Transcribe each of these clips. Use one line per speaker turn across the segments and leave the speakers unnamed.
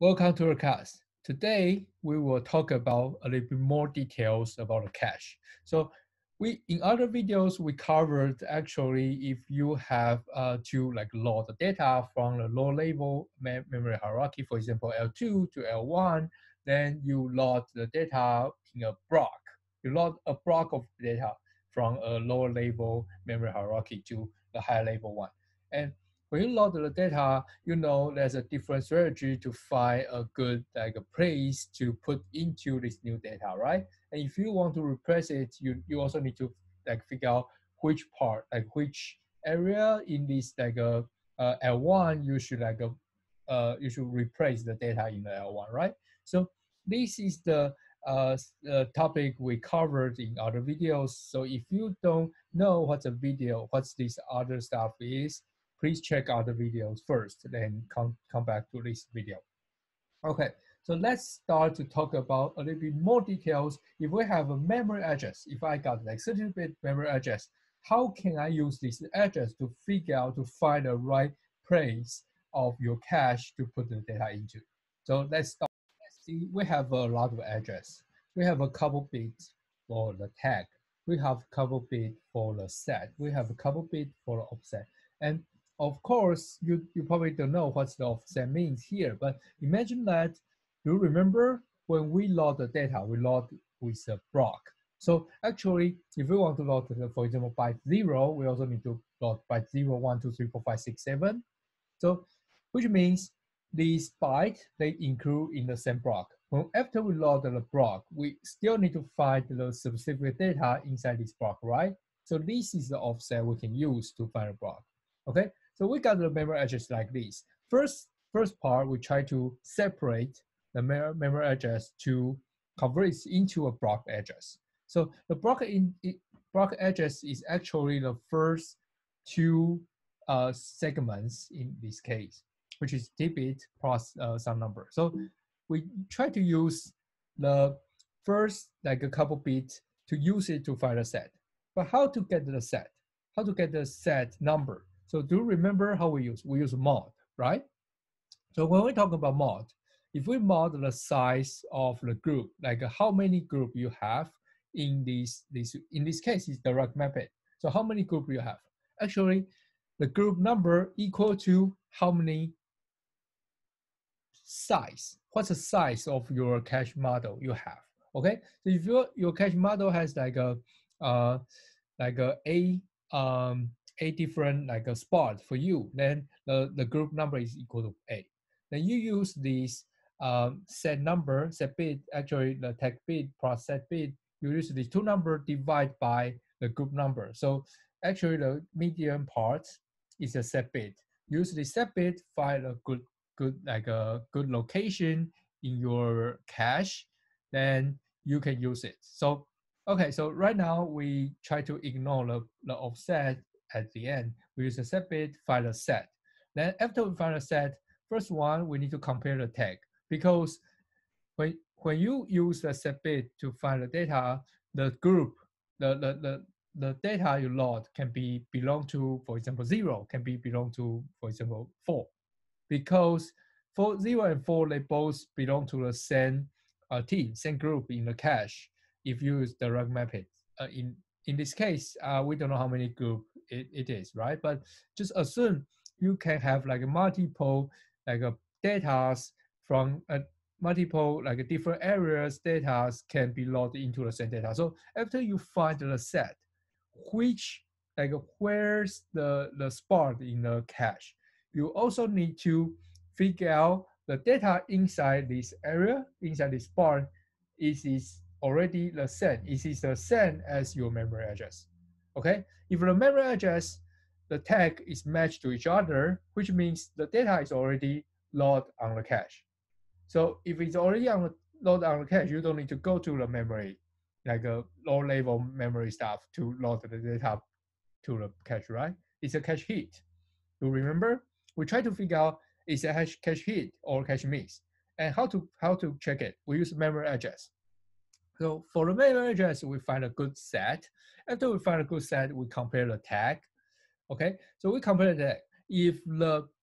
Welcome to our class. Today we will talk about a little bit more details about the cache. So we in other videos we covered actually if you have to like load the data from the low level memory hierarchy, for example L2 to L1, then you load the data in a block. You load a block of data from a lower level memory hierarchy to the higher level one. And when you load the data, you know there's a different strategy to find a good like a place to put into this new data, right? And if you want to replace it, you also need to like figure out which part, like which area in this like a L1 you should you should replace the data in the L1, right? So this is the topic we covered in other videos. So if you don't know what's a video, what's this other stuff is, please check out the videos first, then come back to this video. Okay, so let's start to talk about a little bit more details. If we have a memory address, if I got like 32-bit memory address, how can I use this address to figure out, to find the right place of your cache to put the data into? So let's start. See, we have a lot of address. We have a couple bits for the tag. We have a couple bit for the set. We have a couple bit for the offset. And of course, you probably don't know what the offset means here, but imagine that you remember when we load the data, we load with a block. So actually, if we want to load, for example, byte 0, we also need to load byte 0, 1, 2, 3, 4, 5, 6, 7. So which means these bytes, they include in the same block. When after we load the block, we still need to find the specific data inside this block, right? So this is the offset we can use to find a block. Okay, so we got the memory address like this. First part, we try to separate the memory address to convert it into a block address. So the block address is actually the first two segments in this case, which is 2-bit plus some number. So we try to use the first like a couple bits to use it to find a set. But how to get the set? How to get the set number? So do you remember how we use? We use mod, right? So when we talk about mod, if we mod the size of the group, like how many group you have in this case is direct mapping. So how many group you have? Actually, the group number equal to how many size. What's the size of your cache model you have? Okay, so if your cache model has like a a different like a spot for you, then the group number is equal to A. Then you use this set number, set bit, actually the tag bit plus set bit, you use these two numbers divide by the group number. So actually the median part is a set bit. Use the set bit, find a good location in your cache, then you can use it. So okay, so right now we try to ignore the offset at the end. We use a set bit, find a set. Then after we find a set, first one, we need to compare the tag, because when you use the set bit to find the data, the group, the data you load can be belong to, for example, 0, can be belong to, for example, 4. Because for 0 and 4, they both belong to the same team, same group in the cache if you use direct mapping. In this case, we don't know how many group it is, right? But just assume you can have like a multiple like a data from multiple like different areas data can be loaded into the same data. So after you find the set, which like where's the spot in the cache, you also need to figure out the data inside this area, inside this spot, is already the same. It is the same as your memory address. Okay, if the memory address, the tag is matched to each other, which means the data is already loaded on the cache. So if it's already loaded on the cache, you don't need to go to the memory, like a low-level memory stuff to load the data to the cache, right? It's a cache hit. You remember? We try to figure out is a cache hit or cache miss, and how to check it. We use memory address. So for the memory address, we find a good set. After we find a good set, we compare the tag. Okay, so we compare the tag. If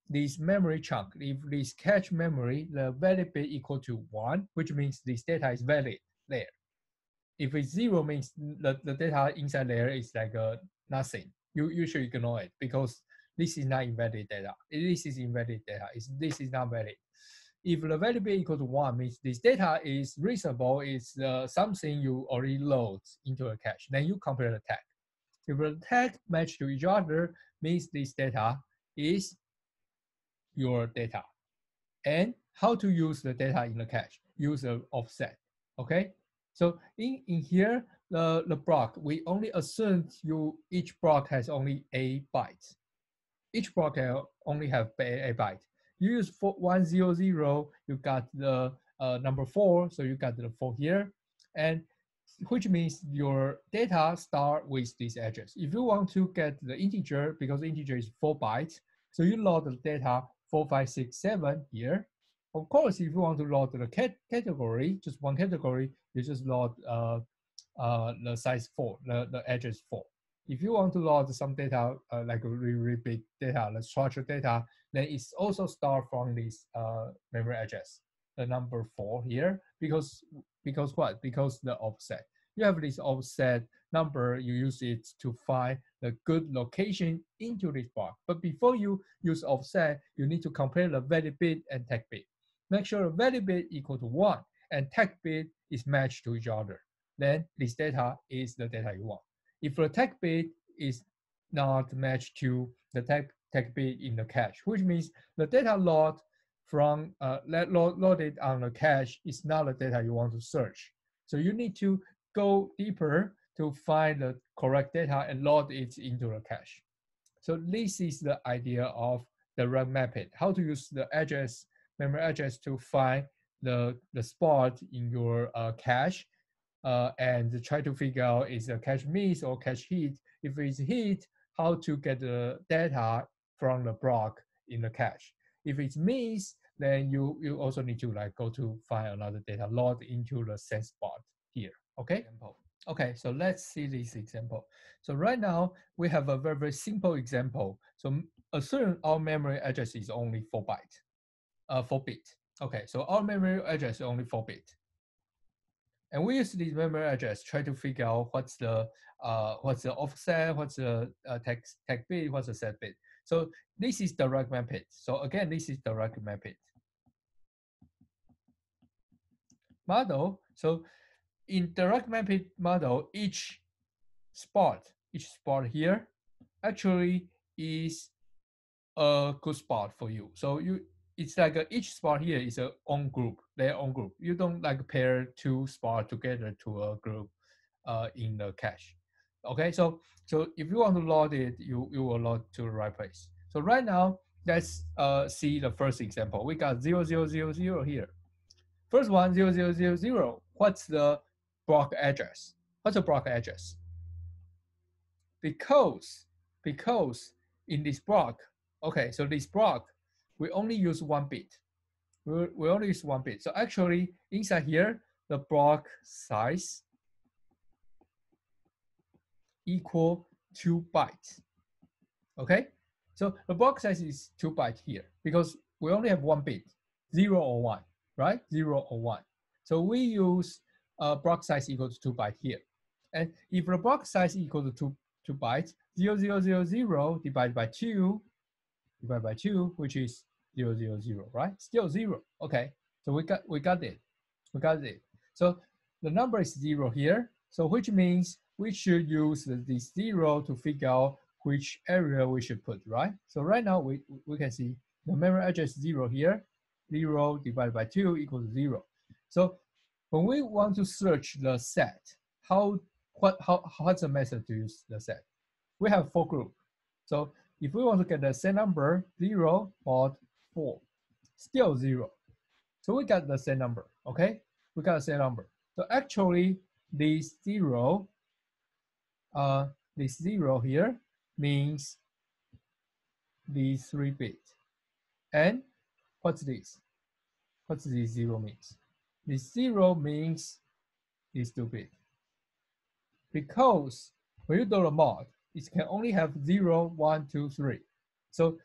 this memory chunk, if this cache memory, the valid bit equal to 1, which means this data is valid there. If it's 0, means the data inside there is like nothing. You should ignore it because this is not invalid data. This is invalid data. This is not valid. If the valid bit equal to 1, means this data is reasonable, is something you already load into a cache. Then you compare the tag. If the tag match to each other, means this data is your data. And how to use the data in the cache? Use an offset. Okay. So in here, the block, we only assume each block has only a byte. Each block can only have a byte. You use 100, you got the number 4, so you got the 4 here, and which means your data start with this address. If you want to get the integer, because the integer is 4 bytes, so you load the data 4, 5, 6, 7 here. Of course, if you want to load the category, just one category, you just load the size 4, the address 4. If you want to load some data, like a really big data, the structured data, then it's also start from this memory address, the number 4 here, because what? Because the offset. You have this offset number, you use it to find the good location into this block. But before you use offset, you need to compare the valid bit and tag bit. Make sure the valid bit equal to 1 and tag bit is matched to each other. Then this data is the data you want. If the tag bit is not matched to the tag bit in the cache, which means the data load from loaded on the cache is not the data you want to search. So you need to go deeper to find the correct data and load it into the cache. So this is the idea of direct mapping, how to use the address, memory address to find the spot in your cache and try to figure out is a cache miss or cache hit. If it's hit, how to get the data from the block in the cache. If it's miss, then you also need to like go to find another data load into the same spot here. Okay. Okay, so let's see this example. So right now we have a very, very simple example. So assume our memory address is only 4 bit. Okay, so our memory address is only 4 bit. And we use this memory address, try to figure out what's the offset, what's the tag bit, what's the set bit. So this is direct mapping. So again, this is direct mapping model. So in direct mapping model, each spot here actually is a good spot for you. So it's like each spot here is a own group, their own group. You don't like pair 2 spots together to a group in the cache. Okay, so if you want to load it, you will load to the right place. So right now, let's see the first example. We got 0000 here. First one, 0000. What's the block address? What's the block address? Because in this block, okay, so this block, we only use 1 bit. We only use 1 bit. So actually, inside here, the block size equal 2 bytes. Okay, so the block size is 2 bytes here because we only have 1 bit, 0 or 1, right? 0 or 1. So we use block size equal to 2 bytes here. And if the block size equal to 2 bytes, 0000 divided by 2, which is 000, right? Still 0. Okay, so we got it. So the number is 0 here. So which means we should use this 0 to figure out which area we should put, right? So right now we can see the memory address 0 here. 0 divided by 2 equals 0. So when we want to search the set, what's the method to use the set? We have 4 groups. So if we want to get the same number, 0 mod 4, still 0. So we got the same number, okay? We got the same number. So actually, this 0 here means these 3 bits. And what's this? What's this 0 means? This 0 means these 2 bits. Because when you do the mod, it can only have 0, 1, 2, 3. So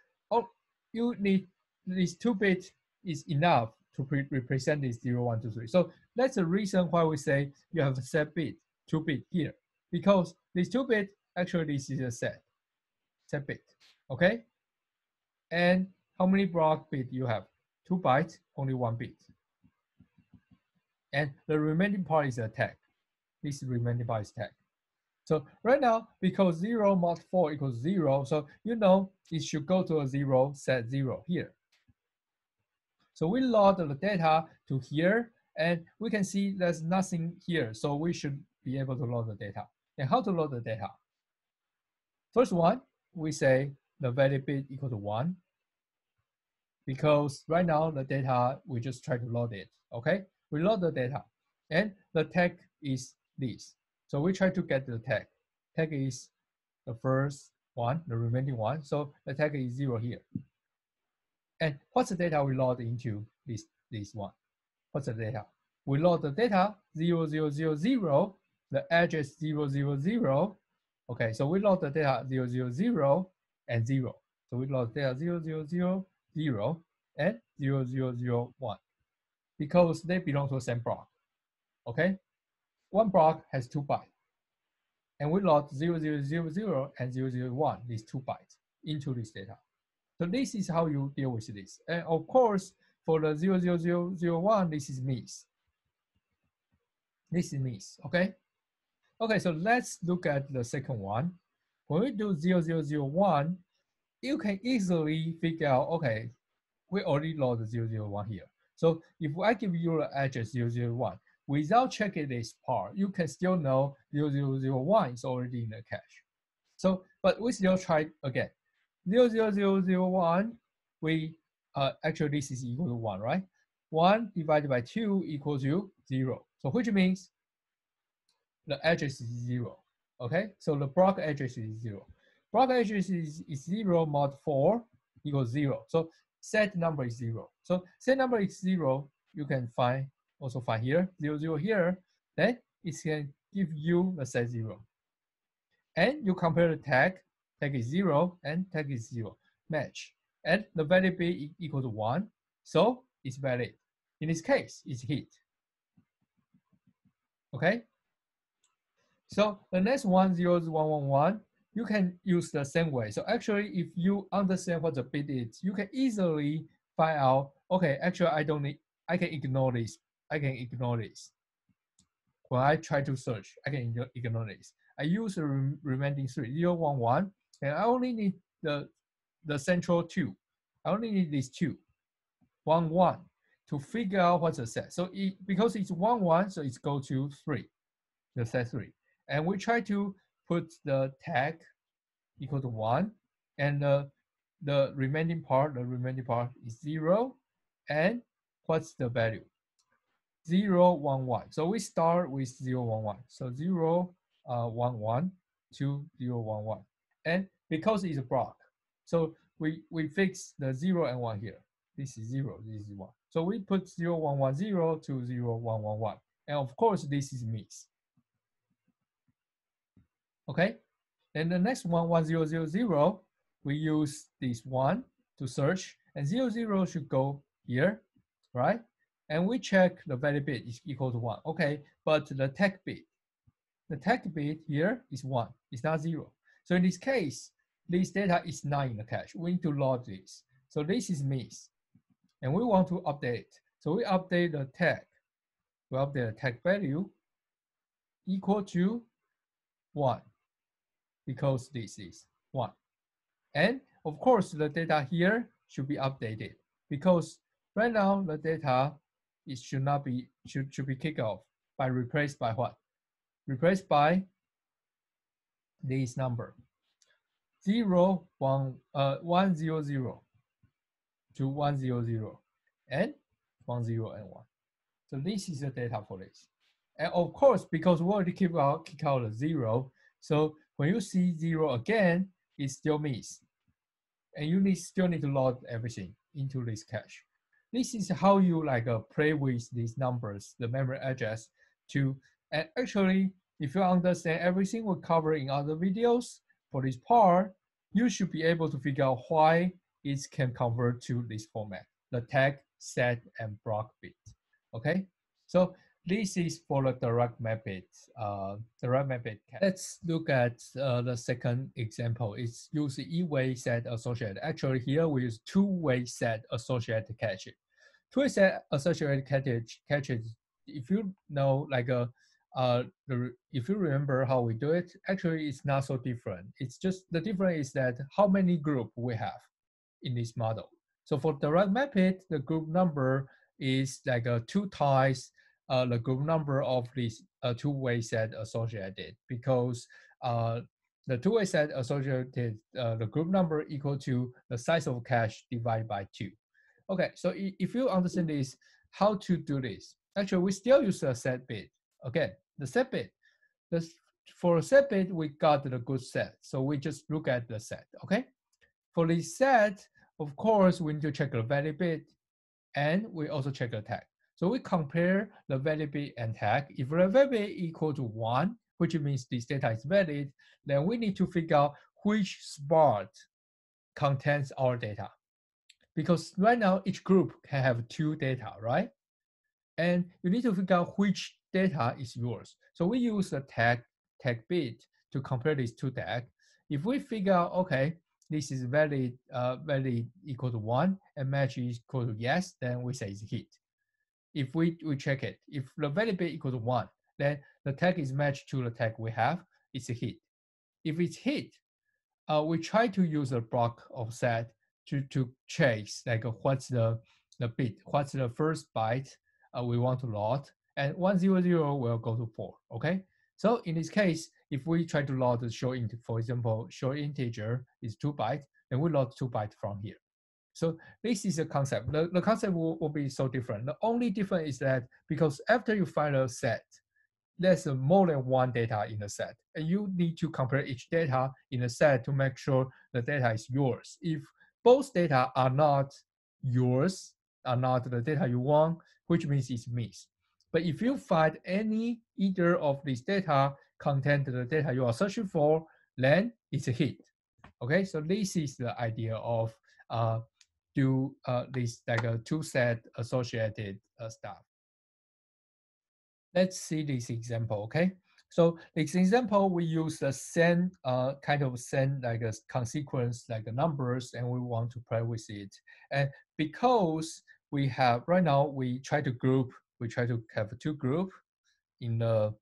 you need this 2-bit is enough to represent this 0, 1, 2, 3. So that's the reason why we say you have a set bit, 2-bit here, because this 2-bit, actually this is a set bit, okay? And how many block bit you have? 2 bytes, only 1 bit. And the remaining part is a tag. This remaining part is tag. So right now, because 0 mod 4 equals 0, so you know it should go to a 0, set 0 here. So we load the data to here, and we can see there's nothing here. So we should be able to load the data. And how to load the data? First one, we say the value bit equal to 1. Because right now the data, we just try to load it, okay? We load the data, and the tag is this. So we try to get the tag. Tag is the first one, the remaining one. So the tag is 0 here. And what's the data we load into this one? What's the data? We load the data 0, 0, 0, 0, the address 0, 0, 0. Okay, so we load the data 0, 0, 0, and 0. So we load data 0, 0, 0, 0, and 0, 0, 0, 1, because they belong to the same block. Okay, one block has 2 bytes, and we load 0, 0, 0, 0, and 0, 0, 1, these 2 bytes into this data. So this is how you deal with this. And of course, for the 0, 0, 0, 0, 1, this is miss. This is miss, okay? Okay, so let's look at the second one. When we do 0, 0, 0, 1, you can easily figure out, okay, we already load the 0, 0, 1 here. So if I give you the address 0, 0, 1, without checking this part, you can still know 0, 0, 0, 1 is already in the cache. So, but we still try again. 0, 0, 0, 0, 1, we, actually this is equal to 1, right? 1 divided by 2 equals to 0. So which means the address is 0, okay? So the block address is 0. Block address is 0 mod 4 equals 0. So set number is 0. So set number is 0, you can also find here, 0, 0 here, then it can give you the set 0. And you compare the tag is 0, and tag is 0, match. And the value b equal to 1, so it's valid. In this case, it's hit. Okay? So the next one, 0, 1, 1, 1, you can use the same way. So actually, if you understand what the bit is, you can easily find out, okay, actually, I can ignore this. I can ignore this. When I try to search, I can ignore this. I use the remaining 3, 0, 1, 1, and I only need the central 2. I only need these 2, 1, 1, to figure out what's the set. So because it's 1, 1, so it's go to 3, the set 3. And we try to put the tag equal to 1, and the remaining part is 0, and what's the value? 0, 1, 1. So we start with 0, 1, 1. So 0, 1, 1 to 0, 1, 1. And because it's a block, so we fix the 0 and 1 here. This is 0, this is 1. So we put 0, 1, 1, 0 to 0, 1, 1, 1. And of course, this is miss. Okay? And the next one, 1, 0, 0, 0, we use this 1 to search, and 0, 0 should go here, right? And we check the value bit is equal to 1. Okay, but the tag bit here is 1. It's not 0. So in this case, this data is not in the cache. We need to load this. So this is miss. And we want to update it. So we update the tag. We update the tag value equal to 1, because this is 1. And of course, the data here should be updated, because right now the data should be kicked off by replaced by what? Replaced by this number 0, 1, 1, 0, 0 to 1, 0, 0 and 1, 0 and 1. So this is the data for this. And of course, because we already kick out the 0, so when you see 0 again, it's still miss. And you still need to load everything into this cache. This is how you play with these numbers, the memory address, and actually, if you understand everything we cover in other videos, for this part, you should be able to figure out why it can convert to this format, the tag, set, and block bit. Okay, so this is for the direct method. Let's look at the second example. It's use E-way set associated. Actually, here we use two-way set associated cache. Two-way set associated caches. If you know, like if you remember how we do it, actually it's not so different. It's just the difference is that how many group we have in this model. So for direct method, the group number is like two times the group number of these two-way set associated, because the two-way set associated, the group number equal to the size of cache divided by 2. Okay, so if you understand this, how to do this? Actually, we still use a set bit. Okay, the set bit. For a set bit, we got the good set. So we just look at the set, okay? For the set, of course, we need to check the valid bit, and we also check the tag. So we compare the valid bit and tag. If the valid bit equal to 1, which means this data is valid, then we need to figure out which spot contains our data. Because right now, each group can have 2 data, right? And you need to figure out which data is yours. So we use the tag bit to compare these two tags. If we figure out, okay, this is valid equal to 1 and match is equal to yes, then we say it's hit. If we check it, if the valid bit equal to 1, then the tag is matched to the tag we have, it's a hit. If it's hit, we try to use a block of set to chase, like what's the bit, what's the first byte we want to load, and 100 will go to 4, okay? So in this case, if we try to load the show int, for example, show integer is 2 bytes, then we load 2 bytes from here. So this is a concept. The concept will be so different. The only difference is that because after you find a set, there's more than one data in the set, and you need to compare each data in the set to make sure the data is yours. If both data are not yours, are not the data you want, which means it's missed. But if you find either of these data contain the data you are searching for, then it's a hit. Okay, so this is the idea of do this like a two set associated stuff. Let's see this example, okay? So this example, we use the same kind of same like a consequence, like the numbers, and we want to play with it. And because we have right now, we try to have 2 groups in the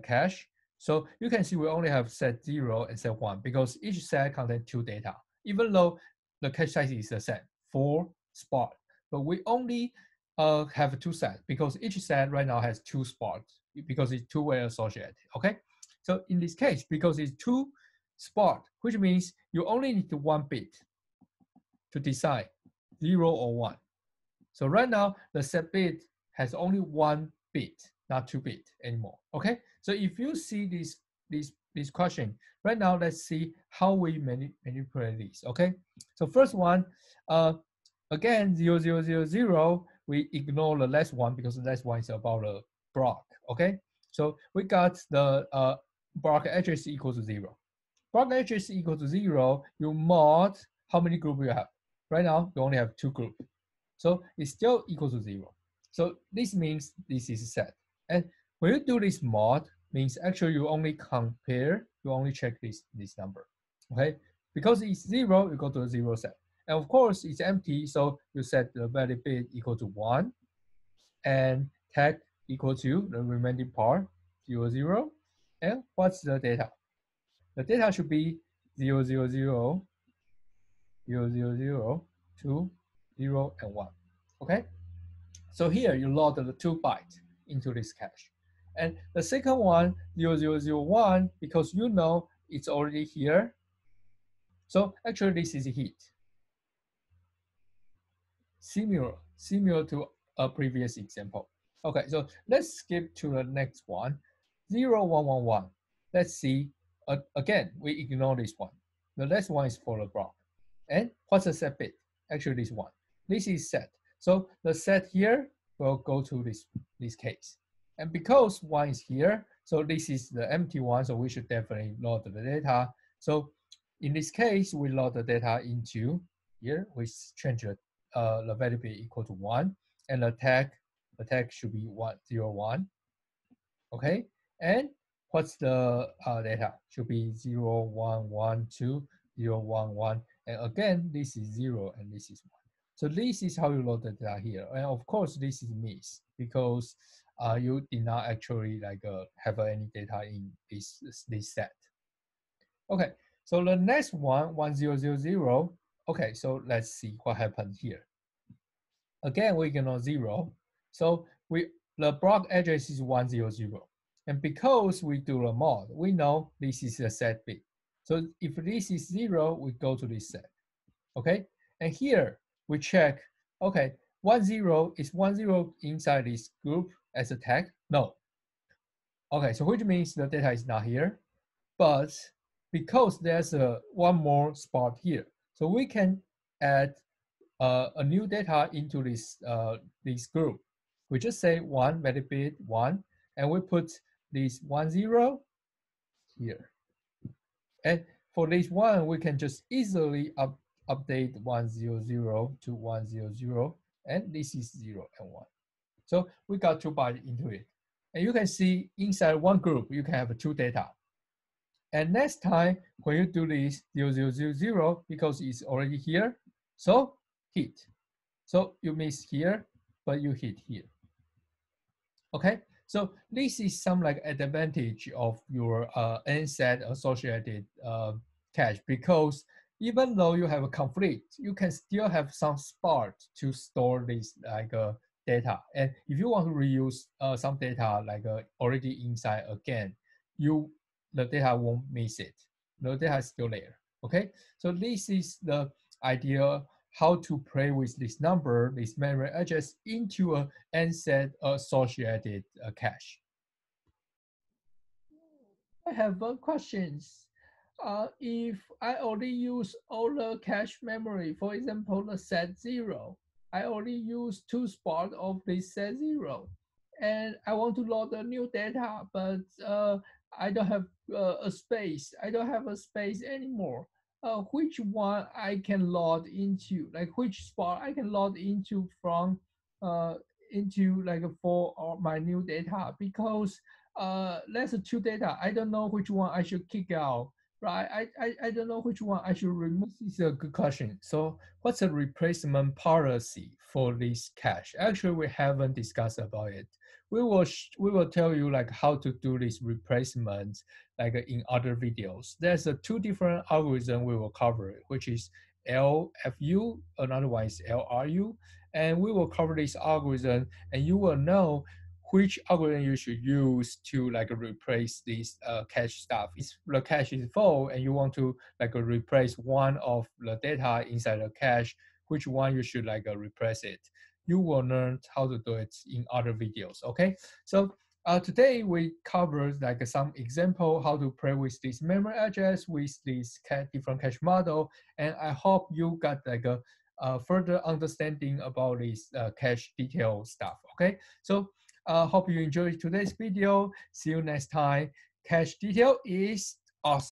cache. So you can see we only have set 0 and set 1 because each set contains 2 data, even though the cache size is the same, 4 spots. But we only have 2 sets because each set right now has 2 spots because it's two-way associated, okay? So in this case, because it's 2 spots, which means you only need 1 bit to decide 0 or 1. So right now, the set bit has only 1 bit, not 2 bit anymore, okay? So if you see this question, right now, let's see how we manipulate this, okay? So first one, again, 0, 0, 0, 0, we ignore the last one because the last one is about a block, okay? So we got the block address equals to 0. Block address equal to 0, you mod how many groups you have. Right now, you only have 2 groups. So it's still equal to 0. So this means this is set. And when you do this mod, means actually you only compare, you only check this number, okay? Because it's 0, you go to the 0 set. And of course, it's empty, so you set the valid bit equal to 1, and tag equal to the remaining part, 0, 0. And what's the data? The data should be 0, 0, 0, 0, 0, 0, 2, 0, and 1, okay? So here you load the 2 bytes into this cache. And the second one, 0001, because you know it's already here. So actually this is a hit. Similar to a previous example. Okay, so let's skip to the next one, 0111. Let's see, again, we ignore this one. The last one is for the block. And what's the set bit? Actually this one. This is set. So the set here will go to this case. And because 1 is here, so this is the empty one, so we should definitely load the data. So in this case, we load the data into here. We change the variable equal to 1, and the tag should be 101. Okay, and what's the data? Should be 0, 1, 1, 2, 0, 1, 1, and again this is 0 and this is 1. So this is how you load the data here, and of course this is miss because you did not actually have any data in this set. Okay, so the next one 1000. Okay, so let's see what happened here. Again, we ignore 0, so the block address is 100. And because we do the mod, we know this is a set bit. So if this is 0, we go to this set. Okay, and here we check, okay, 10 is 10 inside this group as a tag? No. Okay, so which means the data is not here, but because there's one more spot here, so we can add a new data into this group. We just say 1 metadata 1, and we put this 10 here. And for this one, we can just easily update 100 to 100, and this is 0 and 1. So we got 2 bytes into it. And you can see inside one group, you can have 2 data. And next time, when you do this 0000, because it's already here, so hit. So you miss here, but you hit here. Okay, so this is some advantage of your NSET associated cache, because even though you have a conflict, you can still have some spot to store this data. And if you want to reuse some data already inside again, the data won't miss it. The data is still there. Okay, so this is the idea how to play with this number, this memory address into a NSET associated cache. I have questions. If I only use all the cache memory, for example, the set 0, I only use 2 spots of this set 0, and I want to load the new data, but I don't have a space. I don't have a space anymore. Which one I can load into? Which spot I can load into from for my new data? Because that's 2 data. I don't know which one I should kick out, right? I don't know which one I should remove. This is a good question. So what's the replacement policy for this cache? Actually, we haven't discussed about it. We will tell you how to do this replacement in other videos. There's 2 different algorithms we will cover, which is LFU, another one is LRU, and we will cover this algorithm, and you will know which algorithm you should use to replace this cache stuff. If the cache is full and you want to replace one of the data inside the cache, which one you should replace it. You will learn how to do it in other videos. Okay, so today we covered some example how to play with this memory address with this different cache model, and I hope you got further understanding about this cache detail stuff. Okay, so hope you enjoyed today's video. See you next time. Cache detail is awesome.